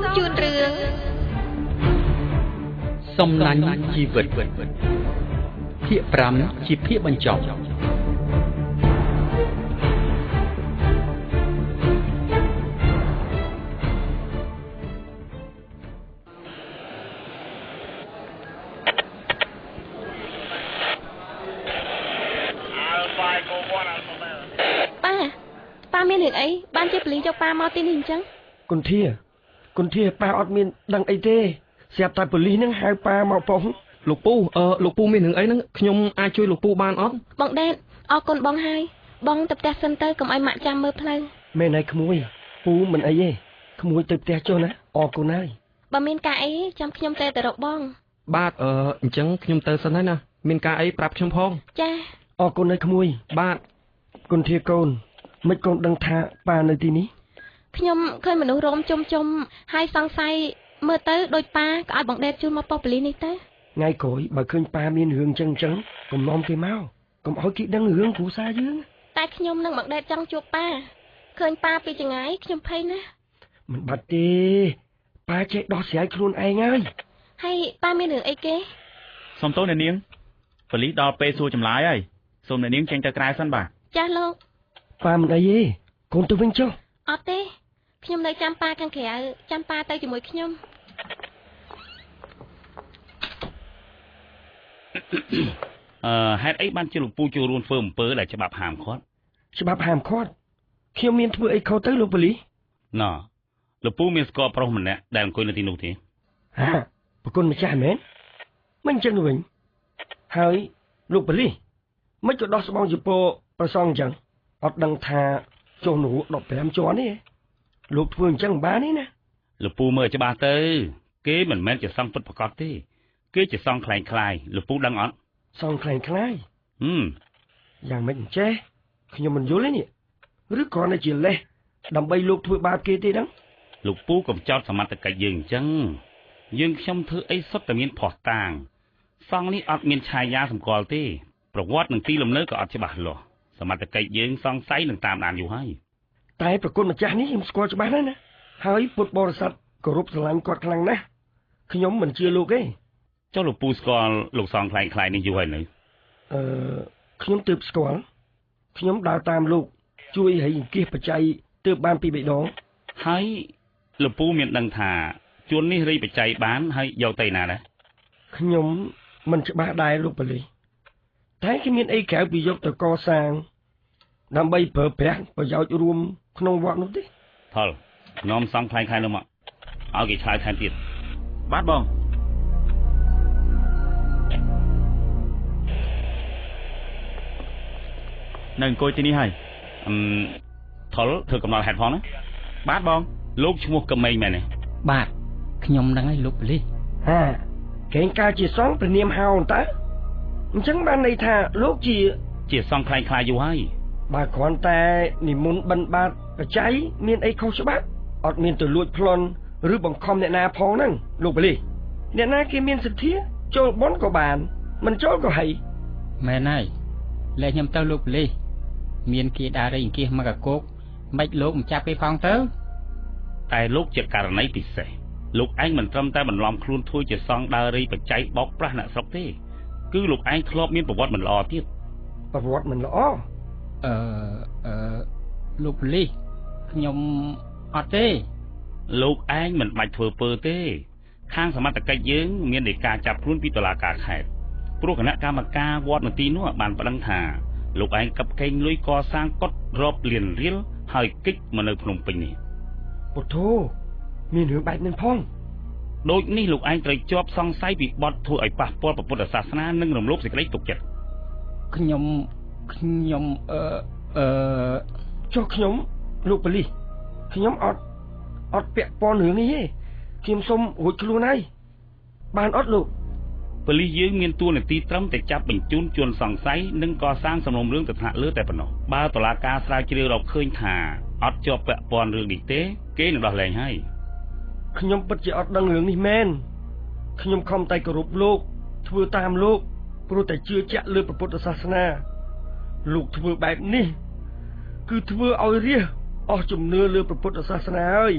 มจูนเรื่องสมนันชีวิตเพียปรำชีเพียบรรจบป้ามีหนึ่งไอ้บ้านเจ็บหลีเจ้าป้ามาตีหนึ่งจังคนเที่ยป้าอดมีดังไอ้เต้เสียบตายปลีนั่งหายป้ามาปองลูกปูมีหนึ่งไอ้นั่งขยมอาช่วยลูกปูบ้านอดบองแดนออกคนบองไฮบองตับแต่เซนเตอร์กับไอ้หมาจำมือเพลงแม่นายขโมยปูมันไอ้เย่ขโมยตับแต่โจนะออกคนนายบะเมนกาไอ้จำขยมเตอร์แต่ดอกบองบาดจังขยมเตอร์สันได้นะเมนกาไอ้ปรับชมพองจ้าออกคนนายขโมยบาดคนเที่ยโกนไม่โกนดังท่าป้าในที่นี้ขยมเคยมนุษย์รมจมให้สังไซเมื่อเตอร์โดยป้าก็เอาบองแดนจูนมาปอปลีนี่เตอร์ไงโขยบ่เคยป้ามีเรื่องจังผมน้อมไปเมาผมเอาคิดดังเรื่องกูซายืงแต่ขยมนั่งบองแดนจังจูป้าเคยป้าไปจังไงขยมเพยนะมันบัดดีป้าเจ๊ดอกเสียครูนไอ้ไงให้ป้ามีหนึ่งไอ้เก๋สมโตในเนียงผลิตดอกเปซูจำลายไอ้สมในเนียงแจงจะกลายสั้นบ่าจ้าโลกป้ามันไอ้เย่คนตัวเป็นเจ้าออเต้ขยมเลยจำป้ากันแขกจำป้าเตยจมูกขยมเฮ็ดไอ้บ้านเจลูกปูจูรูนเฟิร์มเปิดอะไรฉบับหามคอดฉบับหามคอดเขียวมีนทั่วไอ้เขาเตยลูกปลีน่ะลูกปูมีสกอร์พร้อมมันเนี่ยได้คุยในที่นู้นทีฮะปกติไม่ใช่ไหมมันจังหวะเฮ้ยลูกปลีไม่จุดดอกสมองจุโปประซองจังอดดังทาโจหนูดอกแผลมจอนี่ลูกเพื่อนจังบ้านี่นะลูกปูเมื่อจะบาเตอเก๋เหมือนแม่จะซ่องปุดประกอบที่เก๋จะซ่องคลายลูกปูดังอ่อนซ่องคลายอย่างไม่เจ๊ขยมมันยุ่งเลยนี่หรือก่อนในจีเล่ดำใบลูกถ้วยบาเกตีดังลูกปูกับเจ้าสมัติกะยืงจังยืงชมเธอไอ้สดแต่เมียนพอต่างซ่องนี้อดเมียนชายยาสมกอลที่ประวัติหนึ่งตีลำเลิกก็อดฉบับหรอสมัติกะยืงซ่องไซหนึ่งตามอ่านอยู่ให้แต่ประกุนมาจากนี้ยังสกอลฉบับนั้นนะเฮ้ยปุดบริษัทก็รูปสลันกอดคลังนะขยมเหมือนเชื่อลูกเอ้เจ้าลูกปูสกอลลูกซองคลายนี่อยู่ไหนหนึ่งขยมตืบสกอลขยมดาวตามลูกช่วยให้เกี่ยปัจจัยตืบบ้านปีใบดองให้ลูกปูเมียนดังถาจวนนี่รีปัจจัยบ้านให้ยาวไตนานะขยมมันจะบ้าได้ลูกไปเลยแท้ที่มีไอ้แขวปียกตะกอสร้างนำใบเปิดแผลประโยชน์รวมขนมวัดนู้นดิทอลน้อมซองคลายแล้วมั้งเอากี่ชายแทนติดบาดบองหนึ่งโกยที่นี่ให้ทอลเธอกำลังแหดพอนะบาดบองลูกชั่วโมงกำไม่แม่เนี่ยบาดขยมดังไอ้ลูกเลยเก่งกาจีซองเป็นเนียมฮาวตาจังบ้านในท่าลูกจีซองคลายอยู่ให้บาขอนแต่นิมุนบันบาดกระใจเมียนไอ้เขาฉบับอดเมียนตัวลวดพลอนหรือบังคอมเนี่ยนาพองนั่งลูกไปเลยเนี่ยนาเกเมียนสิทธิโจลบอนก็บานมันโจลก็ให้แม่นายและยำเต้าลูกเลยเมียนกีดาอะไรอย่างกี้มากระโกกไม่ลูกมันจับไปฟองเต้าแต่ลูกจะการไหนปิดเสลูกไอ้มันทำแต่มันลอมคลุนทุ่ยจะซองดารีปัจจัยบอกพระน่ะสักทีคือลูกไอ้ทลบมีประวัติมันรอที่ประวัติมันรอลูกเลยยมอดเต้ลูกไอ้มันไปเถื่อเปอร์เต้ข้างสมัติกะยืงเมียนเด็กการจับคลุนพิตลากาแขกพวกคณะกรรมการวอดมันตีนัวบานประดังหาลูกไอ้กับเก่งลุยก่อสร้างกดรอบเลียนเรียลหายกิ๊กมาในพนมปิงนี่ปวดโธมีเหนือใบหนึ่งพ่องโดยนี่ลูกไอ้ไตรจอบซองไซบีบอดถวยปะปอดประพุทธศาสนานึ่งรวมโลกสิกไรตกเจ็ดขยมโจขยมลูกไปลีขยมอดเปียปอเหนือนี่เขียมส้มหัวครูนายบานอดลูกปลียืงเมียนตัวในตีตรัมแต่จับเป็นจุนจวนสองไซนึ่งก่อสร้างสมรมเรื่องแต่หะเลือแต่ปนบ้าตลาดกาสลายเกลียวเราเคยถ่าอดจอบเปะปอนเรื่องดิเต้เก๋หนึ่งดอกแรงให้ขยมปัจจัยอดดังเหลืองนี่แม่นขยมคอมไตกรุบลูกทวีตามลูกโปรแต่เชื่อเจ้าเลือพระพุทธศาสนาลูกทวีแบบนี้คือทวีเอาเรียออกจุ่มเนื้อเลือพระพุทธศาสนาเอ้ย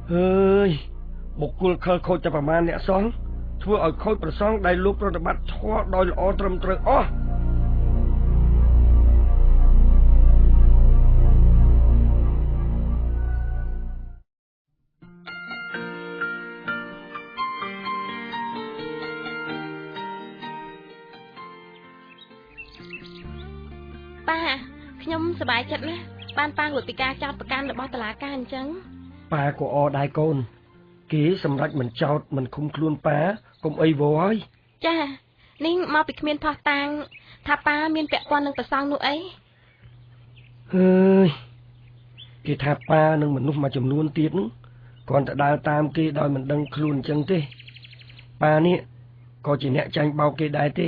Ơi, một cuộc khơi khôi cho bà ma nẹ son, thua ở khôi bà son đầy lúc rồi bắt thoa đòi lõ trầm trời ó. Ba,ខ្ញុំសប្បាយចិត្តណាស់បានប៉ាងលុយពីការចោតប្រកាន់របស់តុលាការអញ្ចឹង ប៉ាក៏អដែរកូនគេសម្រេចមិនចោតមិនឃុំខ្លួនប៉ាកុំអីវ៉ហើយ ចានេះមកពីគ្មានផោះតាងថាប៉ាមានពាក់ព័ន្ធនឹងប្រសងនោះអី ហើយគេថាប៉ានឹងមនុស្សមួយចំនួនទៀតហ្នឹងគ្រាន់តែដើរតាមគេដោយមិនដឹងខ្លួនអញ្ចឹងទេប៉ានេះក៏ជាអ្នកចាញ់បោកគេដែរទេ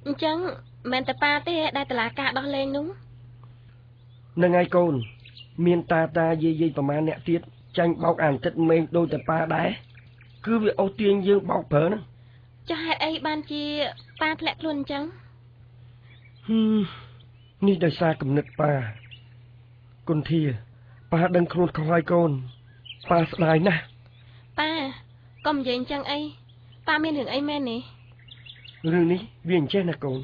អញ្ចឹងមិនតែប៉ាទេដែលតុលាការដោះលែងនោះ នឹងហើយកូនមានតាយាយប្រមាណអ្នកទៀតចាញ់បោកអានទឹកមេឃដូចតែប៉ាដែរគឺវាអូសទាញយើងបោកប្រើហ្នឹង ចុះហេតុអីបានជាប៉ាធ្លាក់ខ្លួនអញ្ចឹង នេះដោយសារគំនិតប៉ាគុនធាប៉ាដឹងខ្លួនខុសហើយកូនប៉ាស្ដាយណាស់ ប៉ាកុំនិយាយអញ្ចឹងអីប៉ាមានរឿងអីមែននេះ រឿងនេះវាអញ្ចេះណាកូន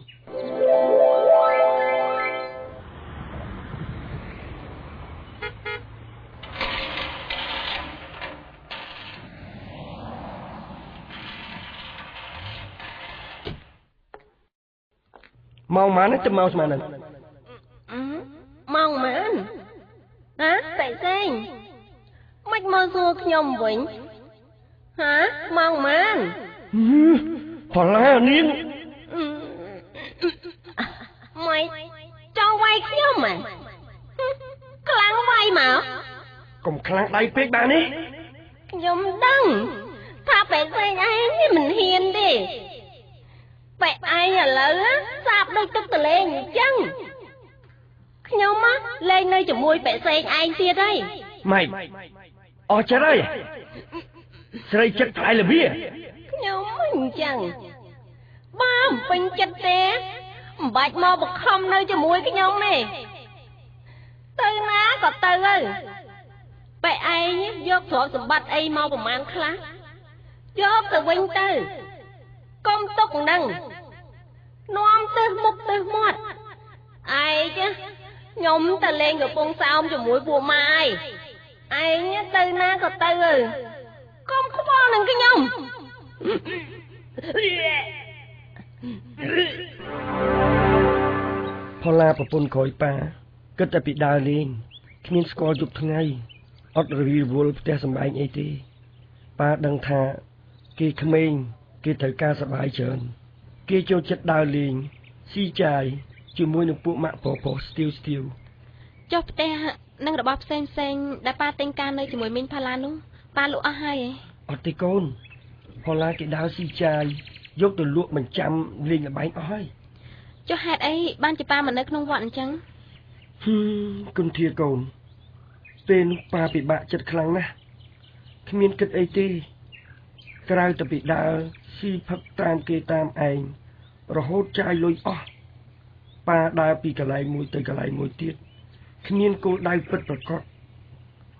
ម៉ោងម៉ានទៅមកស្មានហ្នឹង ម៉ោងម៉ានហ៎តែសេងមិនមកសួរខ្ញុំវិញហ៎ម៉ោងម៉ាន ផល្លានាង មិនចង់វាយខ្ញុំហ៎ខ្លាំងវាយមក កុំខ្លាំងដៃពេកបាទនេះ ខ្ញុំដឹងថាបែកសេងឯងនេះមិនហ៊ានទេបែកឯងឥឡូវសាបដូចទឹកទលេងអញ្ចឹងខ្ញុំលេងនៅជាមួយបែកសេងឯងទៀតហើយ ម៉េចអស់ចិត្តហើយស្រីចិត្តថ្លៃលវា ខ្ញុំមិនអញ្ចឹងបើមិនពេញចិត្តទេមិនបាច់មកបង្ខំនៅជាមួយខ្ញុំទេទៅណាក៏ទៅទៅបែឯងយកទ្រព្យសម្បត្តិអីមកប្រមាណខ្លះយកទៅវិញទៅកុំទុកនឹងនាំទៅមុខទៅមាត់ឯងខ្ញុំទៅលេងកំពង់សោមជាមួយពួកម៉ាយឯងទៅណាក៏ទៅទៅកុំខ្វល់នឹងខ្ញុំ ផល្លាប្រពន្ធក្រោយប៉ាគិតតែពីដើរលេងគ្មានស្គាល់យប់ថ្ងៃអត់រវីរវល់ផ្ទះសម្បែងអីទេប៉ាដឹងថាគេក្មេងគេត្រូវការសប្បាយច្រើនគេចូលចិត្តដើរលេងស៊ីចាយជាមួយនឹងពួកម៉ាក់ប្រុសស្ទៀវ ចុះផ្ទះនឹងរបស់ផ្សេងដែលប៉ាទិញការនៅជាមួយមីងផល្លានោះប៉ាលក់អស់ហើយ អត់ទេកូនផល្លាគេដើរស៊ីចាយយកទៅលក់បញ្ចាំលេងល្បែងអស់ហើយ ចុះហេតុអីបានជាប៉ាមកនៅក្នុងវត្តអញ្ចឹង គុនធាកូនពេលនោះប៉ាពិបាកចិត្តខ្លាំងណាស់គ្មានគិតអីទេក្រៅតែពីដើរស៊ីផឹកតាមគេតាមឯងរហូតចាយលុយអស់ប៉ាដើរពីកន្លែងមួយទៅកន្លែងមួយទៀតគ្មានគោលដៅពិតប្រាកដ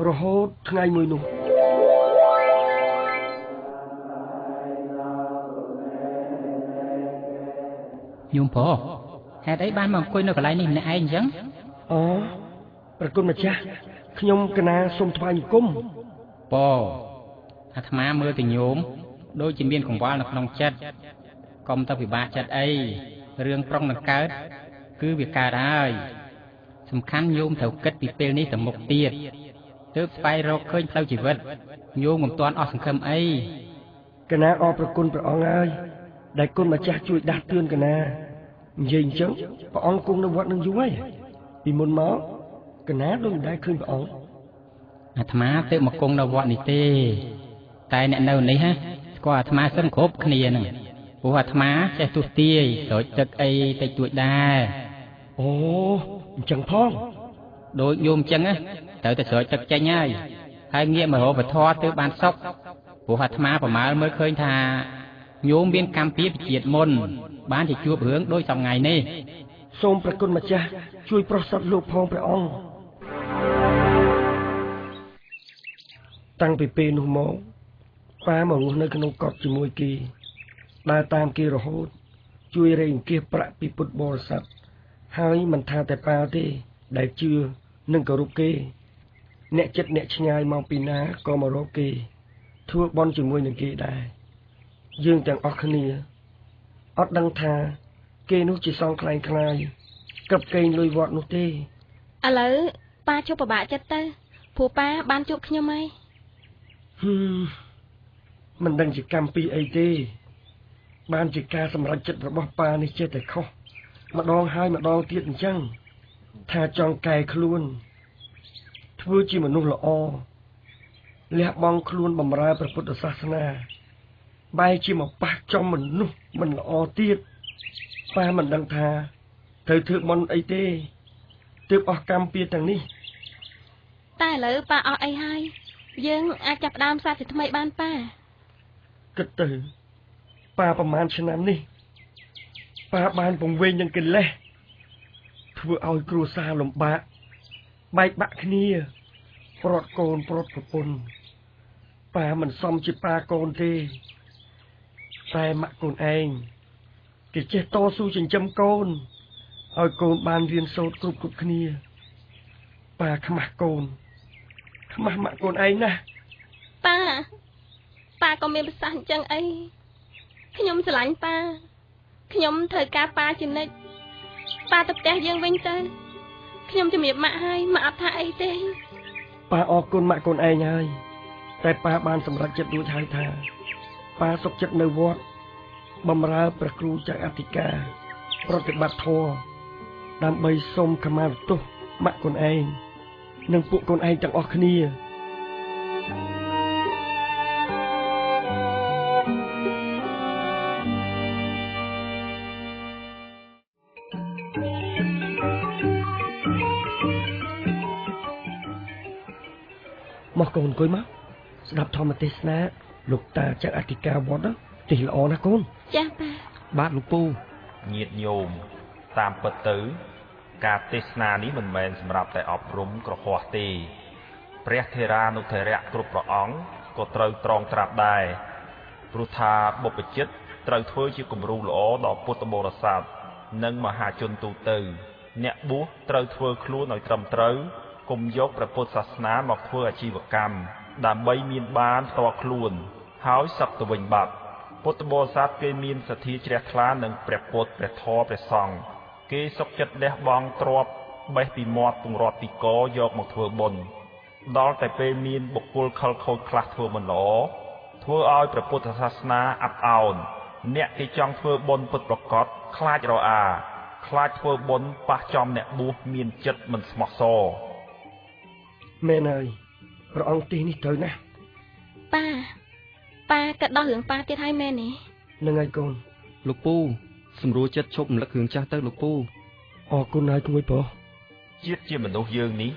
រហូតថ្ងៃមួយនោះ ញោមប្រុសហេតុអីបានមកអង្គុយនៅកន្លែងនេះម្នាក់ឯងអញ្ចឹង អូប្រគុណម្ចាស់ខ្ញុំកណាសូមថ្វាយបង្គំ ប៉អាត្មាមើលទៅញោមដូចជាមានកង្វល់នៅក្នុងចិត្តកុំទៅពិបាកចិត្តអីរឿងប្រុងនឹងកើតគឺវាកើតហើយសំខាន់ញោមត្រូវគិតពីពេលនេះទៅមុខទៀតទើបស្វែងរកឃើញផ្លូវជីវិតញោមមិនទាន់អស់សង្ឃឹមអី កណាអរប្រគុណព្រះអង្គហើយដែលគុណម្ចាស់ជួយដាស់តឿនកណានិយាយអញ្ចឹងព្រះអង្គគង់នៅវត្តនឹងយូរហើយពីមុនមកកណាដូចមិនដែលឃើញព្រះអង្គ អាត្មាទើបមកគង់នៅវត្តនេះទេតែអ្នកនៅនេះហ่ะស្គាល់អាត្មាសឹងគ្រប់គ្នាហ្នឹងព្រោះអាត្មាចេះទស្សន៍ទាយស្រោចទឹកអីតិចតួចដែរ អូអញ្ចឹងផង ដូចញោមអញ្ចឹងត្រូវតែស្រោចទឹកចេញហើយងាកមករកវធទើបបានសុខព្រោះអាត្មាប្រមាលមើលឃើញថាញោមមានកម្មពៀពីជាតិមុនបានជាជួបរឿងដូចសប្ងៃនេះ សូមព្រះគុណម្ចាស់ជួយប្រោះសត្វលោកផងព្រះអង្គ តាំងពីពេលនោះមកប៉ាមករស់នៅក្នុងកុដិជាមួយគេដើរតាមគេរហូតជួយរែងអង្គាសប្រាក់ពីពុទ្ធបរិស័ទហើយមិនថាតែប៉ាទេដែលជឿនិងគោរពគេអ្នកចិត្តអ្នកឆ្ងាយមកពីណាក៏មករកគេធ្វើបន់ជាមួយនឹងគេដែរយើងទាំងអស់គ្នាអត់ដឹងថាគេនោះជាសងខ្លែងខ្លាយកឹបកេងលុយវត្តនោះទេឥឡូវប៉ាជួបពិបាកចិត្តទៅព្រោះប៉ាបានជួបខ្ញុំហើយមិនដឹងជាកម្មពីអីទេបានជាការសម្រេចចិត្តរបស់ប៉ានេះចេះតែខុសម្ដងហើយម្ដងទៀតអញ្ចឹងថាចង់កែខ្លួនធ្វើជាមនុស្សល្អលះបង់ខ្លួនបម្រើព្រះពុទ្ធសាសនាបែរជាមកប៉ះចំមនុស្សមិនល្អទៀតប៉ាមិនដឹងថាត្រូវធ្វើបុណ្យអីទេទើបអស់កម្មពៀទាំងនេះតែឥឡូវប៉ាអស់អីហើយយើងអាចចាប់ផ្ដើមសាជាថ្មីបានប៉ាគិតទៅប៉ាប្រហែលឆ្នាំនេះប៉ាបានពង្វេងនឹងកិលេសធ្វើឲ្យគ្រួសារលំបាកបែកបាក់គ្នាព្រាត់កូនព្រាត់ប្រពន្ធប៉ាមិនសមជាប៉ាកូនទេតែម៉ាក់កូនឯងគេចេះតស៊ូចិញ្ចឹមកូនឲ្យកូនបានរៀនសូត្រគ្រប់គ្នាប៉ាខ្មាស់កូនខ្មាស់ម៉ាក់កូនឯងណាប៉ាក៏មានប្រសាសន៍អញ្ចឹងអីខ្ញុំស្រឡាញ់ប៉ាខ្ញុំត្រូវការប៉ាជានិច្ចប៉ាទៅផ្ទះយើងវិញទៅខ្ញុំជំរាបម៉ាក់ហើយម៉ាក់អត់ថាអីទេប៉ាអរគុណម៉ាក់កូនឯងហើយតែប៉ាបានសម្រេចចិត្តរួចហើយថាប៉ាសុខចិត្តនៅវត្តបម្រើព្រះគ្រូចៅអធិការប្រតិបត្តិធម៌ដើម្បីសូមខមាទោសម៉ាក់កូនឯងនិងពួកកូនឯងទាំងអស់គ្នាមកកូនអង្គុយមកស្ដាប់ធម្មទេសនាលោកតាចៅអធិការវត្តទេល្អណាស់កូនចាប៉ាបាទលោកពូញាតិញោមតាមពិតទៅការទេសនានេះមិនមែនសម្រាប់តែអប់រំក្រហោះទេព្រះថេរានុថេរៈគ្រប់ព្រះអង្គក៏ត្រូវត្រងត្រាប់ដែរព្រោះថាបុព្វជិតត្រូវធ្វើជាគំរូល្អដល់ពុទ្ធបរិស័ទនិងមហាជនទូទៅអ្នកបួសត្រូវធ្វើខ្លួនឲ្យត្រឹមត្រូវកុំយកព្រះពុទ្ធសាសនាមកធ្វើអាជីវកម្មដើម្បីមានបានផ្ទាល់ខ្លួនហើយសឹកទៅវិញបាត់ពុទ្ធបរិស័ទគេមានសទ្ធាជ្រះថ្លានឹងព្រះពុទ្ធព្រះធម៌ព្រះសង្ឃគេសុខចិត្តលះបង់ទ្រព្យបេះពីមាត់ពង្រត់ទីកយកមកធ្វើបុណ្យដល់តែពេលមានបុគ្គលខលខូចខ្លះធ្វើមិនល្អធ្វើឲ្យព្រះពុទ្ធសាសនាអាប់អោនអ្នកគេចង់ធ្វើបុណ្យពិតប្រាកដខ្លាចរអាខ្លាចធ្វើបុណ្យប៉ះចំអ្នកបួសមានចិត្តមិនស្មោះសរមែនហើយព្រះអង្គទីនេះត្រូវណាស់ប៉ាក៏ដោះរឿងប៉ាទៀតហើយមែនទេនឹងហើយកូនលោកពូសម្រួលចិត្តឈប់រំលឹករឿងចាស់ទៅលោកពូអរគុណហើយគួយប្រុសជាតិជាមនុស្សយើងនេះ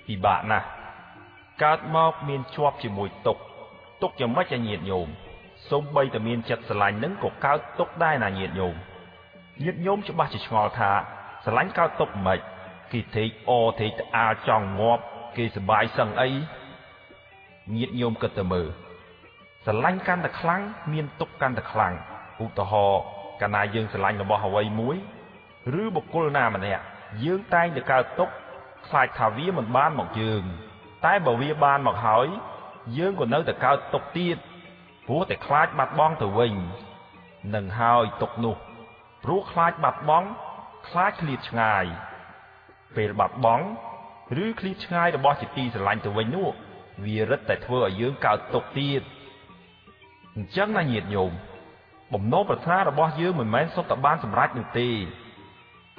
ពិបាកណាស់កើតមកមានជាប់ជាមួយទុក្ខយ៉ាងម៉េចឲ្យញាតិញោមសូម្បីតែមានចិត្តស្រឡាញ់នឹងក៏កើតទុក្ខដែរណាញាតិញោមច្បាស់ជាឆ្ងល់ថាស្រឡាញ់កើតទុក្ខមិនគេធេកអធេកត្អាលចង់ងាប់គេសបាយសឹងអីញាតិញោមគិតទៅមើលស្រឡាញ់កាន់តែខ្លាំងមានទុក្ខកាន់តែខ្លាំងឧទាហរណ៍កាលណាយើងស្រឡាញ់របស់អ្វីមួយឬបុគ្គលណាម្នាក់យើងតែងតែកើតទុក្ខខ្លាចថាវាមិនបានមកយើងតែបើវាបានមកហើយយើងក៏នៅតែកើតទុក្ខទៀតព្រោះតែខ្លាចបាត់បង់ទៅវិញនឹងហើយទុក្ខនោះព្រោះខ្លាចបាត់បង់ខ្លាចឃ្លាតឆ្ងាយពេលបាត់បង់ឬឃ្លាតឆ្ងាយរបស់ជាទីស្រឡាញ់ទៅវិញនោះវារឹតតែធ្វើឲ្យយើងកើតទុក្ខទៀតអញ្ចឹងណាញាតិញោមបំណងប្រាថ្នារបស់យើងមិនមែនសុទ្ធតែបានសម្រេចនោះទេ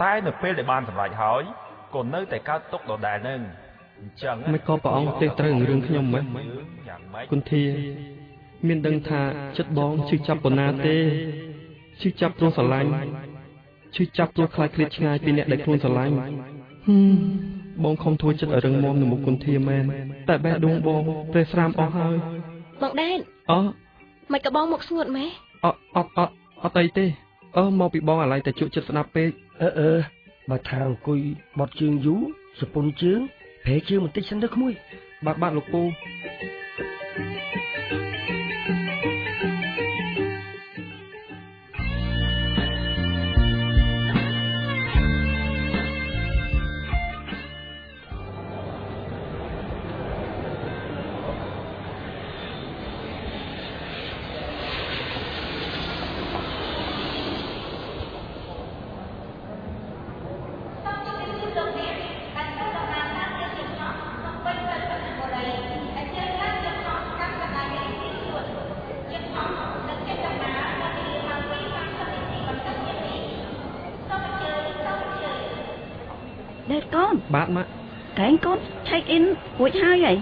តែនៅពេលដែលបានសម្រេចហើយក៏នៅតែកើតទុក្ខដដែលនឹងអញ្ចឹងមិនក៏ព្រះអង្គទេសត្រូវរឿងខ្ញុំមែនគុន្ធាមានដឹងថាចិត្តបងឈឺចាប់ប៉ុណ្ណាទេឈឺចាប់ព្រោះស្រឡាញ់ឈឺចាប់ព្រោះខ្លាចឃ្លាតឆ្ងាយពីអ្នកដែលខ្លួនស្រឡាញ់បងខំធ្វើចិត្តឲ្យរឹងមាំនៅមុខគុន្ធាមែនតែបេះដូងបងព្រះស្រាមអស់ហើយបងដែនមិនក៏បងមកស្ងួតម៉េះអត់អីទេមកពីបងអាឡ័យតែជក់ចិត្តស្ដាប់ពេកបើថាអង្គុយបត់ជើងយូរសពុនជើងប្រែជើងបន្តិចសិនទៅក្មួយបាទលោកពូ con បាទម៉ាក់ cái con check in រួចហើយហី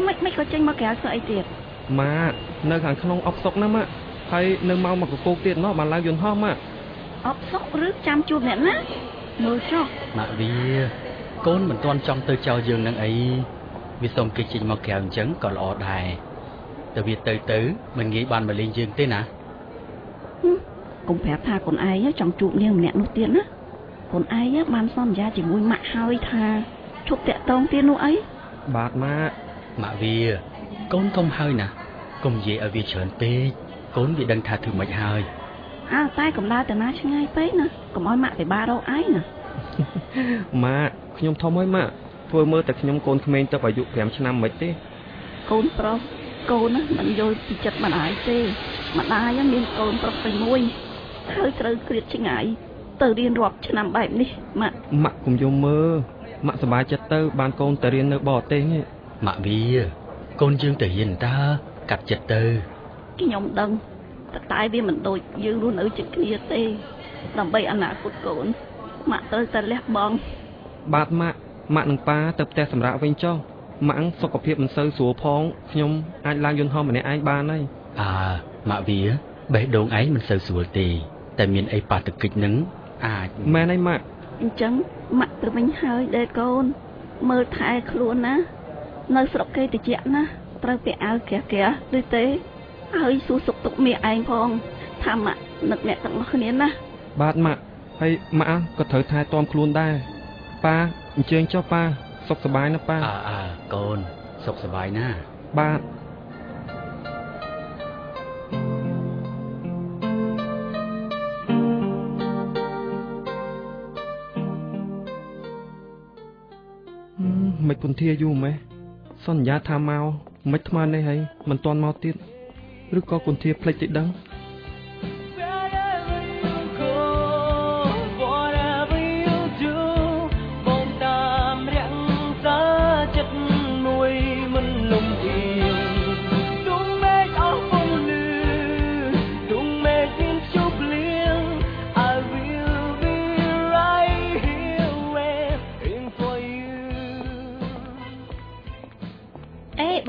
មិនក៏ចេញមកក្រៅស្អីទៀត ម៉ាក់នៅខាងក្នុងអបសុកណាម៉ាក់ហើយនៅមកកកោកទៀតនោះបានឡើងយន្តហោះម៉ាក់ អបសុកឬចាំជួបអ្នកណាមើលចុះ ម៉ាក់វាកូនមិនទាន់ចង់ទៅចោលយើងនឹងអីវាសុំគេចេញមកក្រៅអញ្ចឹងក៏ល្អដែរតែវាទៅមិនងាយបានមកលេងយើងទេណា កុំប្រាប់ថាកូនឯងចង់ជួបនាងម្នាក់នោះទៀតណាកូនឯងបានសន្យាជាមួយម៉ាក់ហើយថាជប់តាក់តងទៀតនោះអី បាទម៉ាក់ ម៉ាក់វាកូនកុំហើយណាកុំនិយាយឲ្យវាច្រើនពេកកូនវាដឹងថាធ្វើមិនហើយ តែកំដៅតាណាឆ្ងាយពេកណាកុំឲ្យម៉ាក់ពិបាករកឯងណា ម៉ាក់ខ្ញុំធំហើយម៉ាក់ធ្វើមើលតែខ្ញុំកូនក្មេងទៅអាយុ5ឆ្នាំមិនទេ កូនប្រុសកូនមិនយល់ពីចិត្តម្ដាយទេម្ដាយមានកូនប្រុសតែមួយហើយត្រូវគ្រៀតឆ្ងាយទៅរៀនរាប់ឆ្នាំបែបនេះម៉ាក់ ម៉ាក់កុំយំមើលម៉ាក់សប្បាយចិត្តទៅបានកូនទៅរៀននៅបរទេសនេះ ម៉ាក់វាកូនយើងទៅរៀនតើកាត់ចិត្តទៅ ខ្ញុំដឹងតែវាមិនដូចយើងរស់នៅជិតគ្នាទេដើម្បីអនាគតកូនម៉ាក់ត្រូវតែលះបង់ បាទម៉ាក់នឹងប៉ាទៅផ្ទះសម្រាប់វិញចុះម៉ាក់សុខភាពមិនសូវស្រួលផងខ្ញុំអាចឡើងយន្តហោះម្នាក់ឯងបានហើយ ម៉ាក់វាបេះដូងឯងមិនសូវស្រួលទេតែមានអីប៉ះទង្គិចនឹងអាច មែនហើយម៉ាក់ អញ្ចឹងម៉ាក់ទៅវិញហើយដែរកូនមើលថែខ្លួនណានៅស្រុកគេតិចណាត្រូវពាក់អាវក្រាស់ឬទេហើយសួរសុខទុក្ខមីឯងផងថាម៉ាក់នឹកអ្នកទាំងអស់គ្នាណា បាទម៉ាក់ហើយម៉ាក់ក៏ត្រូវថែទាំខ្លួនដែរប៉ាអញ្ជើញចុះប៉ាសុខសប្បាយណាប៉ា កូនសុខសប្បាយណា បាទមិនគុនធាយូរម៉េះសន្យាថាមកមិនថ្មនេះហើយមិនទាន់មកទៀតឬក៏គុនធាភ្លេចតិចដឹង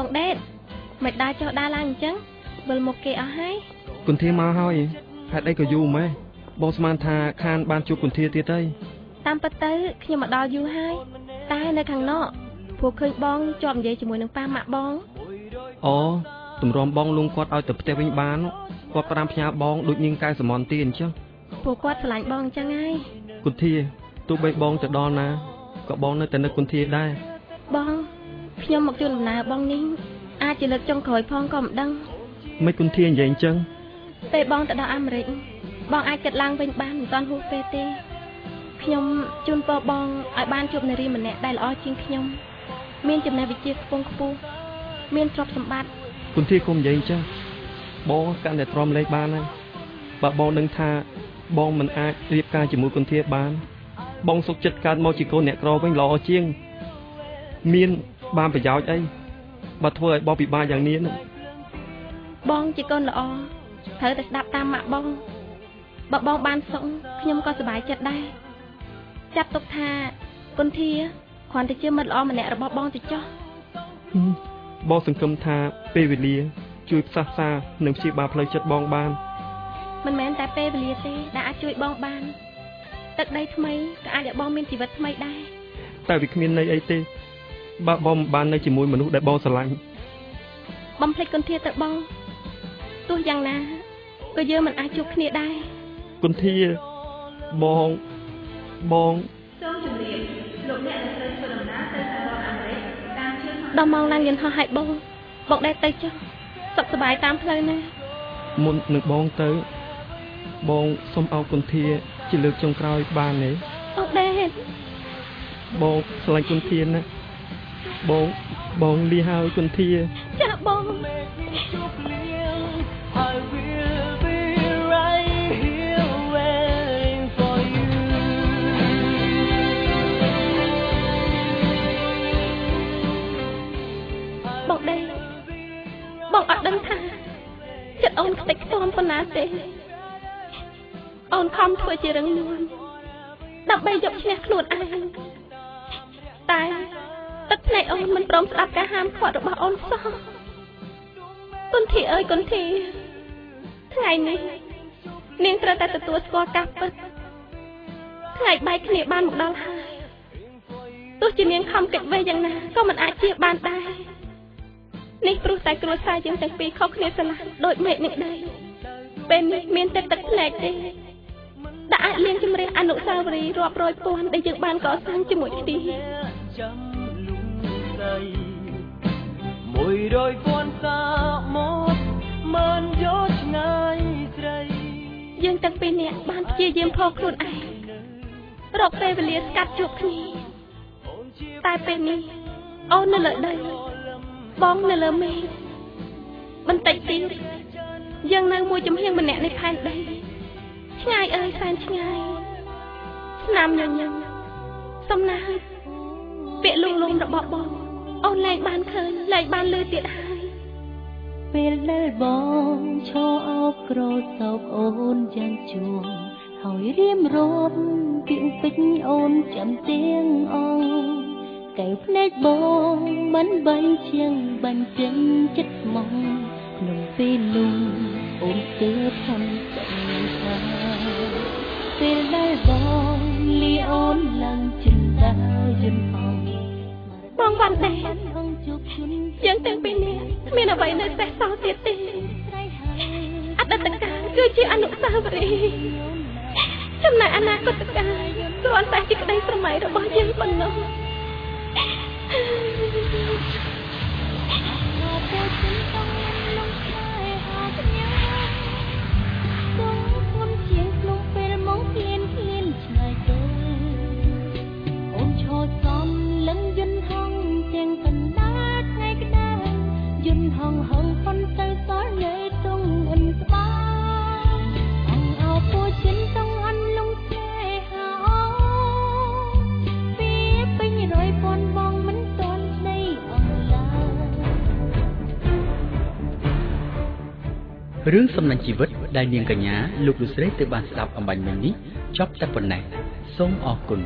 បងដេតមិនដើរចុះដើរឡើងអញ្ចឹងវិលមកគេអស់ហើយ គុនធាមកហើយហេតុអីក៏យូរម៉េះបងស្មានថាខានបានជួបគុនធាទៀតហើយ តាមពិតទៅខ្ញុំមកដល់យូរហើយតែនៅខាងណោពួកឃើញបងជាប់និយាយជាមួយនឹងប៉ាម៉ាក់បងទម្រាំបងលងគាត់ឲ្យទៅផ្ទះវិញបានគាត់ប្រាំផ្ញើបងដូចនាងកែសមនទីអញ្ចឹង ពួកគាត់ស្រឡាញ់បងអញ្ចឹងហើយ គុនធាទោះបីបងទៅដល់ណាក៏បងនៅតែនឹកគុនធាដែរ បងខ្ញុំមកជួនដំណើរបងនេះអាចជាលើកចុងក្រោយផងក៏មិនដឹង មិនគុនធានិយាយអញ្ចឹង ពេលបងទៅដល់អាមេរិកបងអាចគិតឡើងវិញបានមិនតាន់ហួសពេលទេខ្ញុំជូនពរបងឲ្យបានជួបនារីម្នាក់ដែលល្អជាងខ្ញុំមានចំណេះវិជ្ជាខ្ពង់ខ្ពស់មានទ្រព្យសម្បត្តិ គុនធាគុំនិយាយអញ្ចឹងបងកាន់តែទ្រាំលេខបានហើយបើបងដឹងថាបងមិនអាចរៀបការជាមួយគុនធាបានបងសុខចិត្តកើតមកជាកូនអ្នកក្រវិញល្អជាងមានបានប្រយោជន៍អីបើធ្វើឲ្យបងពិបាកយ៉ាងនេះបងជាកូនល្អត្រូវតែស្ដាប់តាមម៉ាក់បងបើបងបានសុខខ្ញុំក៏សប្បាយចិត្តដែរចាត់ទុកថាគុនធាគ្រាន់តែជាមិត្តល្អម្នាក់របស់បងទៅចុះ បងសង្ឃឹមថាពេលវេលាជួយផ្សះផ្សានិងព្យាបាលផ្លូវចិត្តបងបាន មិនមែនតែពេលវេលាទេដែលអាចជួយបងបានទឹកដីថ្មីក៏អាចឲ្យបងមានជីវិតថ្មីដែរ តែវាគ្មានន័យអីទេបើបងមិនបាននៅជាមួយមនុស្សដែលបងស្រឡាញ់ បំភ្លេចគុនធាទៅបងទោះយ៉ាងណាក៏យើងមិនអាចជួបគ្នាដែរ គុនធាបង សូមជម្រាបលោកអ្នកដែលត្រូវធ្វើដំណើរទៅសហរដ្ឋអាមេរិកតាមជើងដល់ម៉ោងឡើងយន្តហោះឲ្យបងដែរទៅចុះសុខសប្បាយតាមផ្លូវណា មុននឹងបងទៅបងសូមឲ្យគុនធាជាលើកចុងក្រោយបានទេ អូដែរ បងស្រឡាញ់គុនធាណាបងលីហើយគុនធា ចាបង បងអត់ដឹងថាចិត្តអូនខ្ទេចខ្ទាំប៉ុណ្ណាទេអូនខំធ្វើជារឹងមាំដើម្បីយកឈ្នះខ្លួនឯង តែទឹកភ្នែកអូនមិនព្រមស្ដាប់ការហាមឃាត់របស់អូនសោះគុនធីអើយគុនធីថ្ងៃនេះនាងត្រូវតែទទួលស្គាល់ការពិតថ្ងៃបែកគ្នាបានមកដល់ហើយទោះជានាងខំកិច្ចវេយ៉ាងណាក៏មិនអាចជៀសបានដែរនេះព្រោះតែគ្រួសារយើងទាំងពីរខុសគ្នាស្រឡះដូចមេឃនឹងដីពេលនេះមានតែទឹកភ្នែកទេដែលអាចលាងជម្រះអនុស្សាវរីយ៍រាប់រយពាន់ដែលយើងបានកសាងជាមួយគ្នា100ពាន់សាមកមិនយកឆ្ងាយស្រីយើងទាំងពីរនាក់បានព្យាយាមខកខ្លួនឯងរកពេលវេលាស្កាត់ជួបគ្នាតែពេលនេះអូននៅលើដីបងនៅលើមេឃបន្តិចទៀតយើងនៅមួយចំហៀងម្នាក់នៃផែនដីឆ្ងាយអើយសែនឆ្ងាយស្នាមញញឹមសំណាងពាក្យលងលំរបស់បងអូនលែងបានឃើញលែងបានឮទៀតហើយពេលដែលបងឈរអោបក្រោយសោកអូនយ៉ាងជួងហើយរៀមរត់ពីពេញអូនចាំទៀងអងកែវភ្នែកបងមិនបីជាងបាញ់ចិនចិត្តមកក្នុងពេលនោះអូនទើបផងចិត្តថាពេលដែលបងលីអូនឡើងចិនដាយន្តហងបងវ៉ាន់ដែរយើងទាំងពីរនាក់គ្មានអ្វីនៅសេះសល់ទៀតទេអតីតកាលគឺជាអនុស្សាវរីយ៍ចំណែកអនាគតកាលគ្រាន់តែជាក្តីស្រមៃរបស់យើងប៉ុណ្ណោះរឿងសំណាញ់ជីវិតដែលនាងកញ្ញាលោកលោកស្រីទៅបានស្ដាប់អំបញ្ញមិញនេះចប់តែប៉ុណ្ណេះសូមអរគុណ